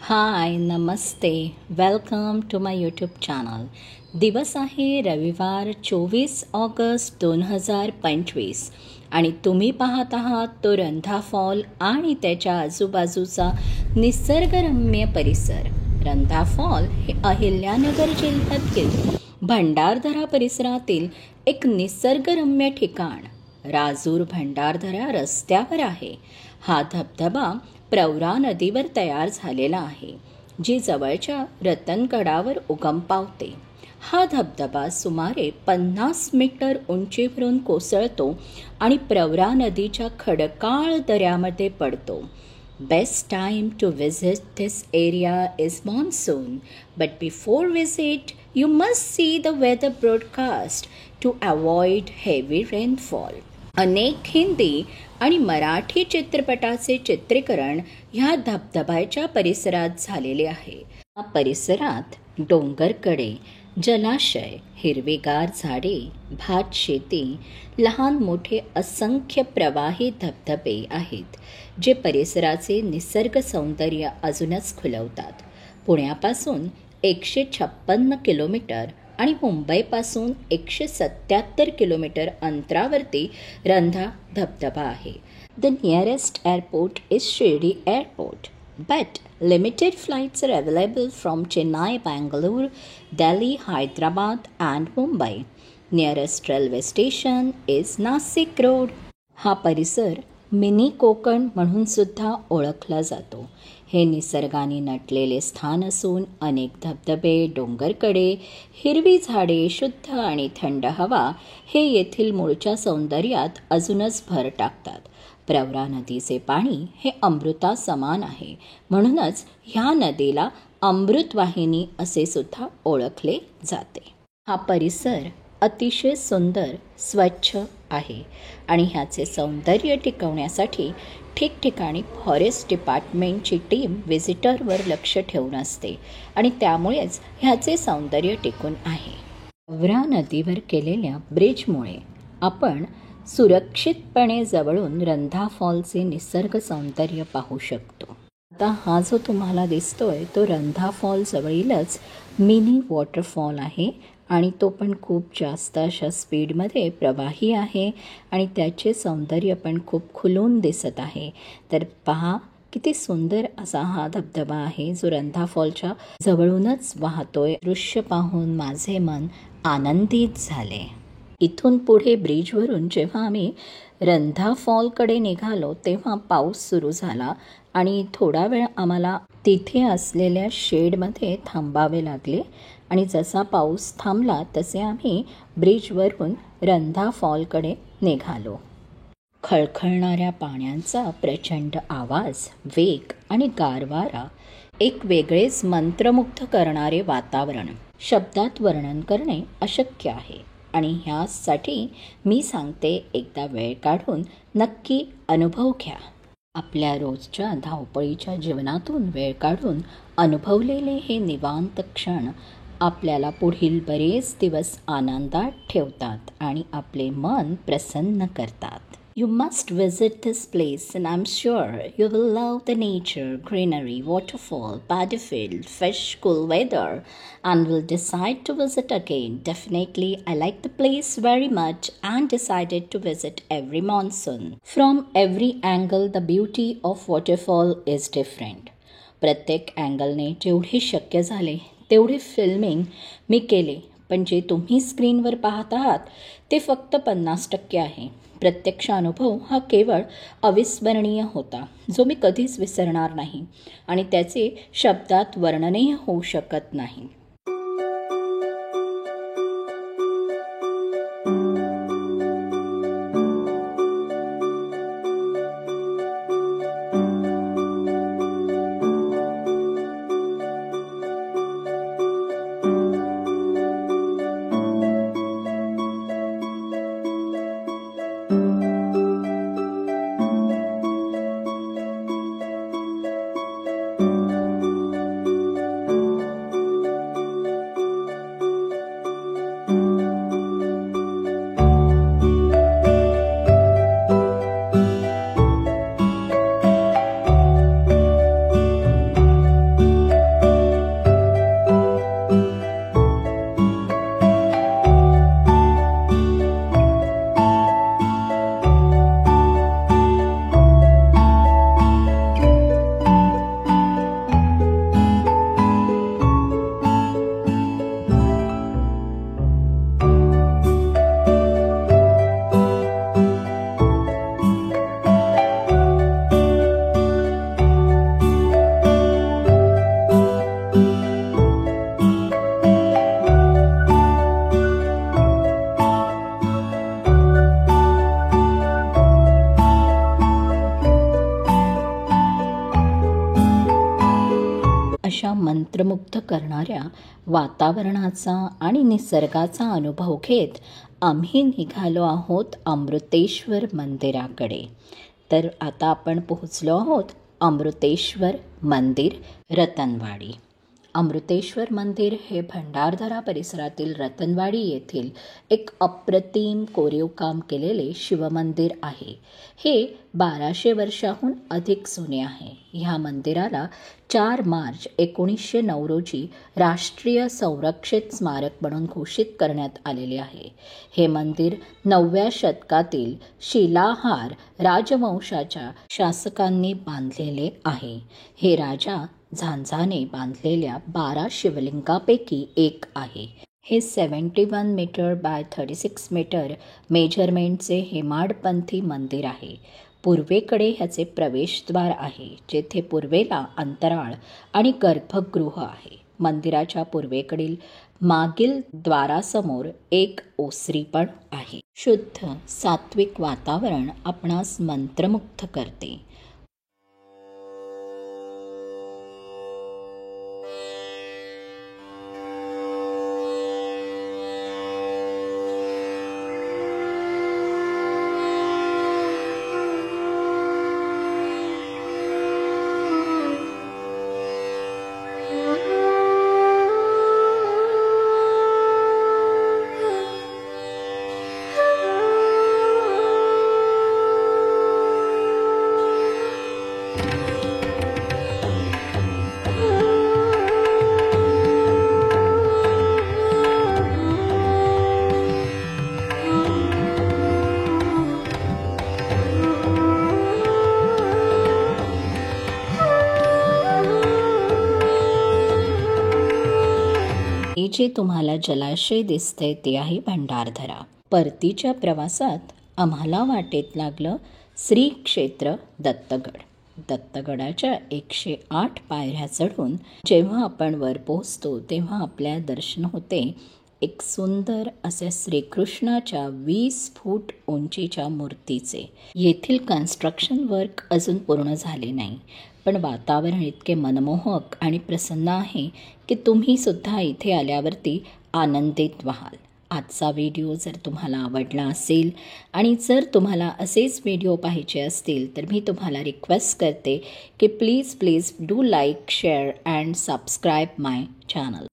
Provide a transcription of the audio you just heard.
हाय नमस्ते welcome to my YouTube channel. दिवस आहे रविवार 24 ऑगस्ट 2025 आणि तुम्ही पाहत आहात तो रंधा फॉल आणि त्याच्या आजूबाजूचा निसर्गरम्य परिसर. रंधा फॉल हे अहिल्यानगर जिल्ह्यातील भंडारदरा परिसरातील एक निसर्गरम्य ठिकाण राजूर भंडारदरा रस्त्यावर आहे. हा धबधबा प्रवरा नदीवर तयार झालेला आहे, जी जवळच्या रतनगडावर उगम पावते. हा धबधबा सुमारे 50 मीटर उंचीवरून कोसळतो आणि प्रवरा नदीच्या खडकाळ दऱ्यामध्ये पडतो. Best time to visit this area is monsoon, but before visit, you must see the weather broadcast to avoid heavy rainfall. अनेक हिंदी आणि मराठी चित्रपटाचे चित्रीकरण ह्या धबधब्याच्या परिसरात झालेले आहे. या परिसरात डोंगरकडे, जलाशय, हिरवीगार झाडे, भात शेती, लहान मोठे असंख्य प्रवाही धबधबे आहेत, जे परिसराचे निसर्ग सौंदर्य अजूनच खुलवतात. पुण्यापासून 156 किलोमीटर आणि मुंबईपासून 177 किलोमीटर अंतरावरती रंधा धबधबा आहे. The nearest airport is Shirdi airport, but limited flights are available from Chennai, Bangalore, Delhi, Hyderabad and Mumbai. Nearest railway station is Nasik Road. हा परिसर मिनी कोकण म्हणून सुद्धा ओळखला जातो. हे निसर्गाने नटलेले स्थान असून अनेक धबधबे, डोंगरकडे, हिरवी झाडे, शुद्ध आणि थंड हवा हे येथील मूळच्या सौंदर्यात अजूनच भर टाकतात. प्रवरा नदीचे पाणी हे अमृता समान आहे, म्हणूनच ह्या नदीला अमृतवाहिनी असे सुद्धा ओळखले जाते. हा परिसर अतिशय सुंदर, स्वच्छ आहे आणि ह्याचे सौंदर्य टिकवण्यासाठी ठिकठिकाणी फॉरेस्ट डिपार्टमेंटची टीम व्हिजिटरवर लक्ष ठेवून असते आणि त्यामुळेच ह्याचे सौंदर्य टिकून आहे. प्रवरा नदीवर केलेल्या ब्रिजमुळे आपण सुरक्षितपणे जवळून रंधा फॉलचे निसर्ग सौंदर्य पाहू शकतो. आता हा जो तुम्हाला दिसतोय तो रंधा फॉल जवळीलच मिनी वॉटरफॉल आहे आणि तो पण खूप जास्त अशा स्पीडमध्ये प्रवाही आहे आणि त्याचे सौंदर्य पण खूप खुलून दिसत आहे. तर पहा किती सुंदर असा हा धबधबा आहे जो रंधा फॉलच्या जवळूनच वाहतोय. दृश्य पाहून माझे मन आनंदित झाले. इथून पुढे ब्रिजवरून जेव्हा आम्ही रंधा फॉलकडे निघालो तेव्हा पाऊस सुरू झाला आणि थोडा वेळ आम्हाला तिथे असलेल्या शेडमध्ये थांबावे लागले आणि जसा पाऊस थांबला तसे आम्ही ब्रिजवरून रंधा फॉलकडे निघालो. खळखळणाऱ्या पाण्याचा प्रचंड आवाज, वेग आणि गारवारा, एक वेगळेच मंत्रमुग्ध करणारे वातावरण शब्दात वर्णन करणे अशक्य आहे आणि ह्यासाठी मी सांगते, एकदा वेळ काढून नक्की अनुभव घ्या. आपल्या रोजच्या धावपळीच्या जीवनातून वेळ काढून अनुभवलेले हे निवांत क्षण आपल्याला पुढील बरेच दिवस आनंदात ठेवतात आणि आपले मन प्रसन्न करतात. You must visit this place and I'm sure you will love the nature, greenery, waterfall, paddy field, fish, cool weather and will decide to visit again. Definitely, I like the place very much and decided to visit every monsoon. From every angle, the beauty of waterfall is different. प्रत्येक अँगलने जेवढे शक्य झाले तेवढे filming मी केले, पण जे तुम्ही स्क्रीनवर पाहत आहात ते फक्त 50% आहे. प्रत्यक्ष अनुभव हा केवळ अविस्मरणीय होता, जो मी कधीच विसरणार नाही आणि त्याचे शब्दात वर्णनही होऊ शकत नाही. अशा मंत्रमुग्ध करणाऱ्या वातावरणाचा आणि निसर्गाचा अनुभव घेत आम्ही निघालो आहोत अमृतेश्वर मंदिराकडे. तर आता आपण पोहोचलो आहोत अमृतेश्वर मंदिर, रतनवाडी. अमृतेश्वर मंदिर हे भंडारदरा परिसरातील रतनवाडी येथील एक अप्रतिम कोरीवकाम केलेले शिवमंदिर आहे. हे 1200 वर्षाहून अधिक जुने आहे. ह्या मंदिराला 4 मार्च 1909 रोजी राष्ट्रीय संरक्षित स्मारक म्हणून घोषित करण्यात आलेले आहे. हे मंदिर 9व्या शतकातील शिलाहार राजवंशाच्या शासकांनी बांधलेले आहे. हे राजा झांझाने बांधलेल्या 12 शिवलिंगापैकी एक आहे. हे 71 मीटर बाय 36 मीटर मेजरमेंटचे हेमाडपंथी मंदिर आहे. पूर्वेकडे ह्याचे प्रवेशद्वार आहे, जेथे पूर्वेला अंतराळ आणि गर्भगृह आहे. मंदिराच्या पूर्वेकडील मागील द्वारासमोर एक ओसरी पण आहे. शुद्ध सात्विक वातावरण आपणास मंत्रमुग्ध करते. हे जे तुम्हाला जलाशय दिसतंय ते आहे भंडारदरा. परतीच्या प्रवासात आम्हाला वाटेत लागलं श्री क्षेत्र दत्तगड. दत्तगडाच्या 108 पायऱ्या चढून जेव्हा आपण वर पोहोचतो तेव्हा आपल्या दर्शन होते एक सुंदर असे श्रीकृष्णाच्या 20 फूट उंचीच्या मूर्तीचे. येथील कन्स्ट्रक्शन वर्क अजून पूर्ण झाले नाही, पण वातावरण इतके मनमोहक आणि प्रसन्न आहे की तुम्ही सुद्धा इथे आल्यावरती आनंदित व्हाल. आजचा व्हिडिओ जर तुम्हाला आवडला असेल आणि जर तुम्हाला असेच व्हिडिओ पाहायचे असतील तर मी तुम्हाला रिक्वेस्ट करते की please do like, share and subscribe my channel.